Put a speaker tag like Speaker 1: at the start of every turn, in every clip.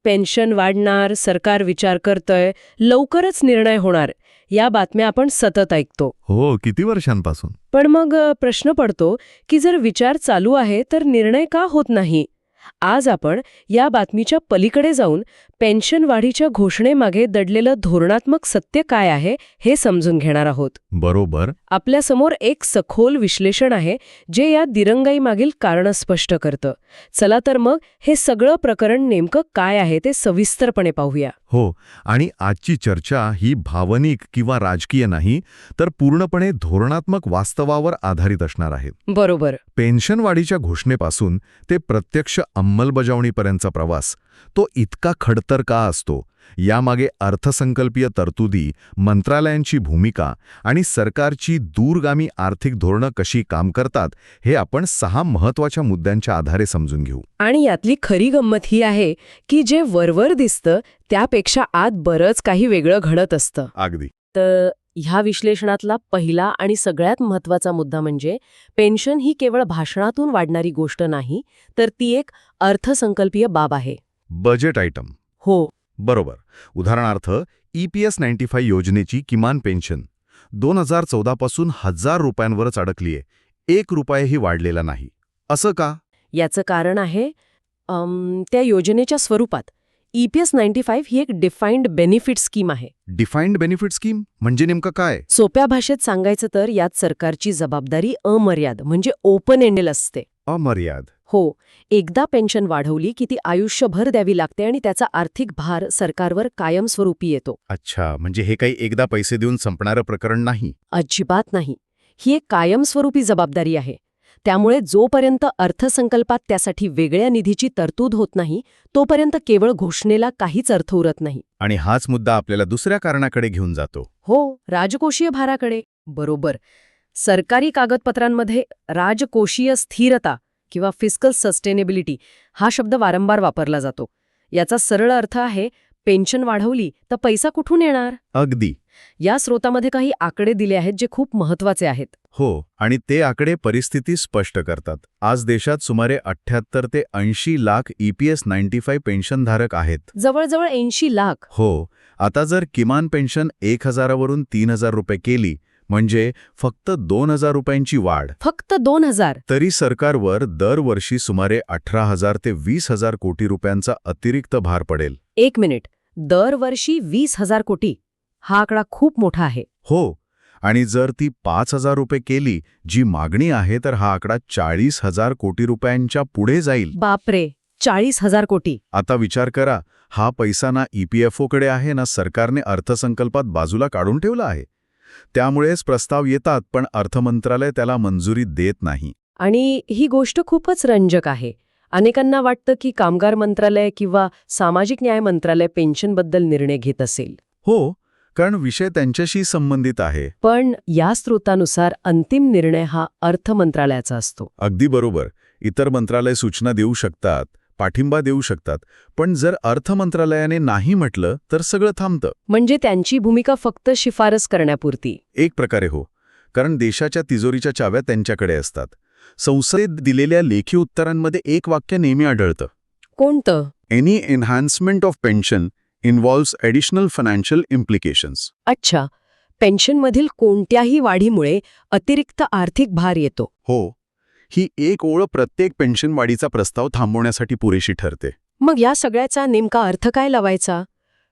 Speaker 1: Pension वाढणार, सरकार विचार करतंय, लवकरच निर्णय होणार, या बातम्या आपण सतत ऐकतो.
Speaker 2: हो, किती वर्षांपासून.
Speaker 1: पण मग प्रश्न पडतो की जर विचार चालू आहे तर निर्णय का होत नाही? आज आपण या बातमीच्या पलीकडे जाऊन पेन्शन वाढीच्या घोषणेमागे दडलेलं धोरणात्मक सत्य काय आहे हे समजून घेणार आहोत.
Speaker 2: बरोबर.
Speaker 1: आपल्यासमोर एक सखोल विश्लेषण आहे जे या दिरंगाईमागील कारणं स्पष्ट करतं. चला तर मग हे सगळं प्रकरण नेमकं काय आहे ते सविस्तरपणे पाहूया.
Speaker 2: हो, आणि आजची चर्चा ही भावनिक किंवा राजकीय नाही, तर पूर्णपणे धोरणात्मक वास्तवावर आधारित असणार आहे.
Speaker 1: बरोबर.
Speaker 2: पेन्शन वाढीच्या घोषणेपासून ते प्रत्यक्ष अंमलबजावणीपर्यंतचा प्रवास, तो इतका खडतर का असतो? यामागे अर्थसंकल्पीय तरतुदी, मंत्रालयांची भूमिका आणि सरकारची दूरगामी आर्थिक धोरणं कशी काम करतात, हे आपण 6 महत्त्वाच्या मुद्द्यांच्या आधारे समजून घेऊ.
Speaker 1: आणि यातली खरी गंमत ही आहे की जे वरवर दिसतं त्यापेक्षा आत बरंच काही वेगळं घडत असतं.
Speaker 2: अगदी.
Speaker 1: तर ह्या विश्लेषणातला पहिला आणि सगळ्यात महत्त्वाचा मुद्दा म्हणजे पेन्शन ही केवळ भाषणातून वाढणारी गोष्ट नाही, तर ती एक अर्थसंकल्पीय बाब आहे.
Speaker 2: Budget item.
Speaker 1: हो.
Speaker 2: बरोबर. उदाहरणार्थ EPS 95 योजनेची किमान पेन्शन 2014 पासून 1000 रुपयांवरच अडकलीये. 1 रुपयाही वाढलेला नाही. असं का?
Speaker 1: याचं कारण आहे त्या योजनेच्या स्वरूपात. EPS 95 ही एक डिफाईन्ड बेनिफिट स्कीम आहे.
Speaker 2: डिफाईन्ड बेनिफिट स्कीम म्हणजे नेमकं काय?
Speaker 1: सोप्या भाषेत सांगायचं तर यात सरकारची जबाबदारी अमर्याद म्हणजे ओपन एंडेड असते.
Speaker 2: अमर्याद.
Speaker 1: हो. एकदा पेन्शन वाढवली की ती आयुष्यभर द्यावी लागते आणि त्याचा आर्थिक भार सरकारवर कायमस्वरूपी येतो.
Speaker 2: अच्छा, म्हणजे हे काही एकदा पैसे देऊन संपणारं प्रकरण नाही.
Speaker 1: अजिबात नाही. ही एक कायमस्वरूपी जबाबदारी आहे. त्यामुळे जोपर्यंत अर्थसंकल्पात त्यासाठी वेगळ्या निधीची तरतूद होत नाही, तोपर्यंत केवळ घोषणेला काहीच अर्थ उरत नाही.
Speaker 2: आणि हाच मुद्दा आपल्याला दुसऱ्या कारणाकडे घेऊन जातो.
Speaker 1: हो, राजकोषीय भाराकडे. बरोबर. सरकारी कागदपत्रांमध्ये राजकोषीय स्थिरता किंवा फिस्कल सस्टेनेबिलिटी हा शब्द वारंवार वापरला जातो. याचा सरळ अर्थ आहे पेन्शन वाढवली तर पैसा कुठून येणार?
Speaker 2: अगदी.
Speaker 1: या स्रोतामध्ये काही आकडे दिले आहेत जे खूप महत्त्वाचे आहेत.
Speaker 2: हो, आणि ते आकडे परिस्थिती स्पष्ट करतात. आज देशात सुमारे 78 ते 80 लाख EPS 95 पेन्शनधारक आहेत.
Speaker 1: जवळजवळ 80 लाख.
Speaker 2: हो. आता जर किमान पेन्शन 1000 वरून 3000 रुपये केली, म्हणजे फक्त 2000 रुपयांची वाढ,
Speaker 1: फक्त 2000.
Speaker 2: तरी सरकारवर दरवर्षी सुमारे 18,000 ते 20,000 कोटी रुपयांचा अतिरिक्त भार पडेल.
Speaker 1: 1 मिनिट. दरवर्षी 20,000 कोटी. हा आकडा खूप मोठा आहे.
Speaker 2: हो, आणि जर ती 5,000 रुपये केली, जी मागणी आहे, तर हा आकडा 40,000 कोटी रुपयांच्या पुढे जाईल.
Speaker 1: बापरे, 40,000 कोटी.
Speaker 2: आता विचार करा, हा पैसा ना EPFOकडे आहे ना सरकारने अर्थसंकल्पात बाजूला काढून ठेवला आहे. त्यामुळेच प्रस्ताव येतात, पण अर्थमंत्रालय त्याला मंजुरी देत नाही.
Speaker 1: आणि ही गोष्ट खूपच रंजक आहे. अनेकांना वाटतं की कामगार मंत्रालय किंवा सामाजिक न्याय मंत्रालय पेन्शनबद्दल निर्णय घेत असेल.
Speaker 2: हो, कारण विषय त्यांच्याशी संबंधित आहे.
Speaker 1: पण या स्रोतानुसार अंतिम निर्णय हा अर्थ मंत्रालयाचा असतो.
Speaker 2: अगदी बरोबर. इतर मंत्रालय सूचना देऊ शकतात, पाठिंबा देऊ शकतात, पण जर अर्थ मंत्रालयाने नाही म्हटलं तर सगळं थांबतं.
Speaker 1: म्हणजे त्यांची भूमिका फक्त शिफारस करण्यापुरती.
Speaker 2: एक प्रकारे हो, कारण देशाच्या तिजोरीच्या चाव्या त्यांच्याकडे असतात. संसदेत दिलेल्या लेखी उत्तरांमध्ये एक वाक्य नेहमी आढळतं.
Speaker 1: कोणतं?
Speaker 2: Any enhancement of pension involves additional financial implications.
Speaker 1: अच्छा, पेन्शनमधील कोणत्याही वाढीमुळे अतिरिक्त आर्थिक भार येतो.
Speaker 2: हो, ही एक ओळ प्रत्येक पेन्शन वाढीचा प्रस्ताव थांबवण्यासाठी पुरेशी ठरते.
Speaker 1: मग या सगळ्याचा नेमका अर्थ काय लावायचा?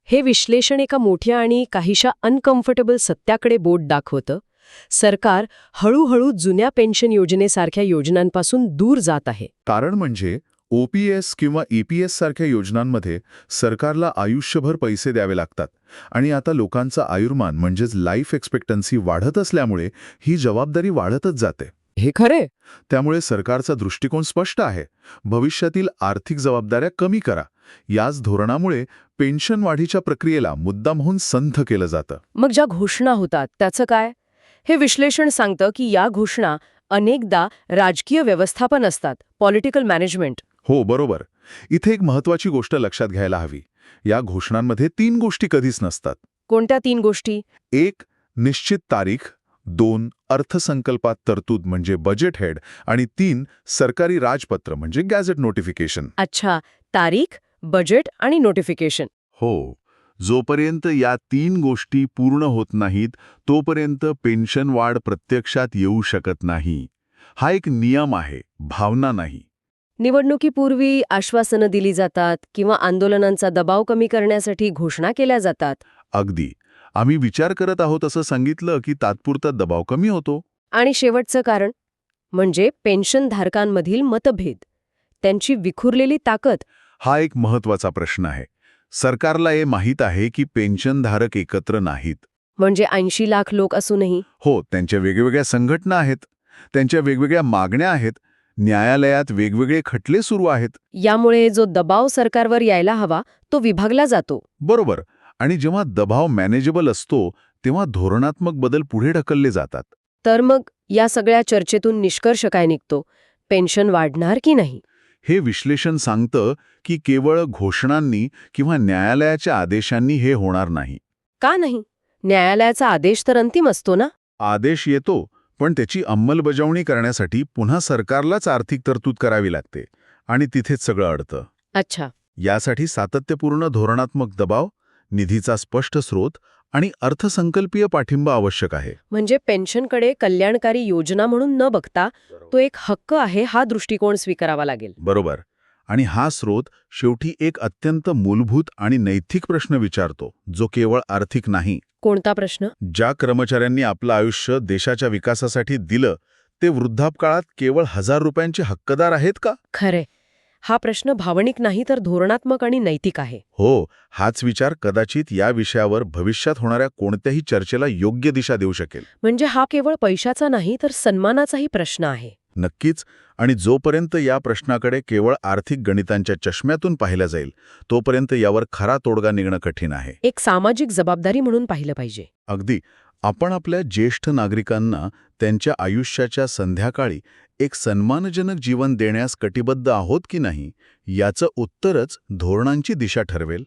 Speaker 1: हे विश्लेषण एका मोठ्या आणि काहीशा अनकम्फर्टेबल सत्याकडे बोट दाखवतं. सरकार हळूहळू जुन्या पेन्शन योजनेसारख्या योजनांपासून दूर जात आहे.
Speaker 3: कारण म्हणजे OPS किंवा EPS सारख्या योजनांमध्ये सरकारला आयुष्यभर पैसे द्यावे लागतात आणि आता लोकांचं आयुर्मान म्हणजेच लाईफ एक्सपेक्टन्सी वाढत असल्यामुळे ही जबाबदारी वाढतच जाते.
Speaker 1: हे खरे.
Speaker 3: त्यामुळे सरकारचा दृष्टिकोन स्पष्ट आहे. भविष्यातील आर्थिक जबाबदाऱ्या कमी करा. याच धोरणामुळे पेन्शन वाढीच्या प्रक्रियेला मुद्दामहून संथ केलं जातं.
Speaker 1: मग ज्या घोषणा होतात त्याचं काय? हे विश्लेषण सांगतं की या घोषणा अनेकदा राजकीय व्यवस्थापन असतात, पॉलिटिकल मॅनेजमेंट.
Speaker 3: हो, बरोबर. इथे एक महत्त्वाची गोष्ट लक्षात घ्यायला हवी. या घोषणांमध्ये 3 गोष्टी कधीच नसतात.
Speaker 1: कोणत्या 3 गोष्टी?
Speaker 3: 1. निश्चित तारीख. 2. अर्थसंकल्पात तरतूद म्हणजे बजेट हेड. आणि 3. सरकारी राजपत्र म्हणजे गॅझेट नोटिफिकेशन.
Speaker 1: अच्छा, तारीख, बजेट आणि नोटिफिकेशन.
Speaker 3: हो. जोपर्यंत या 3 गोष्टी पूर्ण होत नाहीत, तोपर्यंत पेन्शन वाढ प्रत्यक्षात येऊ शकत नाही. हा एक नियम आहे, भावना नाही.
Speaker 1: निवडणुकीपूर्वी आश्वासनं दिली जातात किंवा आंदोलनांचा दबाव कमी करण्यासाठी घोषणा केल्या जातात.
Speaker 3: अगदी. आम्ही विचार करत आहोत असं सांगितलं की तात्पुरता दबाव कमी होतो.
Speaker 1: आणि शेवटचं कारण म्हणजे पेन्शनधारकांमधील मतभेद, त्यांची विखुरलेली ताकद.
Speaker 3: हा एक महत्वाचा प्रश्न आहे. सरकारला हे माहीत आहे की पेन्शनधारक एकत्र नाहीत.
Speaker 1: म्हणजे 80 लाख लोक असूनही.
Speaker 3: हो, त्यांच्या वेगवेगळ्या संघटना आहेत, त्यांच्या वेगवेगळ्या मागण्या आहेत, न्यायालयात वेगवेगळे खटले सुरू आहेत.
Speaker 1: यामुळे जो दबाव सरकारवर यायला हवा तो विभागला जातो.
Speaker 3: बरोबर. आणि जेव्हा दबाव मॅनेजेबल असतो तेव्हा धोरणात्मक बदल पुढे ढकलले जातात.
Speaker 1: तर मग या सगळ्या चर्चेतून निष्कर्ष काय निघतो? पेन्शन वाढणार की नाही?
Speaker 3: हे विश्लेषण सांगतं की केवळ घोषणांनी किंवा न्यायालयाच्या आदेशांनी हे होणार नाही.
Speaker 1: का नाही? न्यायालयाचा आदेश तर अंतिम असतो ना?
Speaker 3: आदेश येतो, पण त्याची अंमलबजावणी करण्यासाठी पुन्हा सरकारलाच आर्थिक तरतूद करावी लागते आणि तिथेच सगळं अडतं.
Speaker 1: अच्छा.
Speaker 3: यासाठी सातत्यपूर्ण धोरणात्मक दबाव, निधीचा स्पष्ट स्रोत आणि अर्थसंकल्पीय पाठिंबा आवश्यक आहे.
Speaker 1: म्हणजे पेन्शनकडे कल्याणकारी योजना म्हणून न बघता तो एक हक्क आहे हा दृष्टिकोन स्वीकारावा लागेल.
Speaker 3: बरोबर. आणि हा स्रोत शेवटी एक अत्यंत मूलभूत आणि नैतिक प्रश्न विचारतो, जो केवळ आर्थिक नाही.
Speaker 1: कोणता प्रश्न?
Speaker 3: ज्या कर्मचाऱ्यांनी आपलं आयुष्य देशाच्या विकासासाठी दिलं, ते वृद्धापकाळात केवळ ₹1000 हक्कदार आहेत का?
Speaker 1: खरे. हा प्रश्न भावनिक नाही तर धोरणात्मक आणि नैतिक आहे.
Speaker 3: हो, हाच विचार कदाचित या विषयावर भविष्यात होणाऱ्या कोणत्याही चर्चेला योग्य दिशा देऊ शकेल.
Speaker 1: म्हणजे हा केवळ पैशाचा नाही तर सन्मानाचाही प्रश्न आहे.
Speaker 3: नक्कीच. आणि जोपर्यंत या प्रश्नाकडे केवळ आर्थिक गणितांच्या चष्म्यातून पाहिलं जाईल, तोपर्यंत यावर खरा तोडगा निघणं कठीण आहे.
Speaker 1: एक सामाजिक जबाबदारी म्हणून पाहिलं पाहिजे.
Speaker 3: अगदी. आपण आपल्या ज्येष्ठ नागरिकांना त्यांच्या आयुष्याच्या संध्याकाळी एक सन्मानजनक जीवन देण्यास कटिबद्ध आहोत की नाही, याचं उत्तरच धोरणांची दिशा ठरवेल.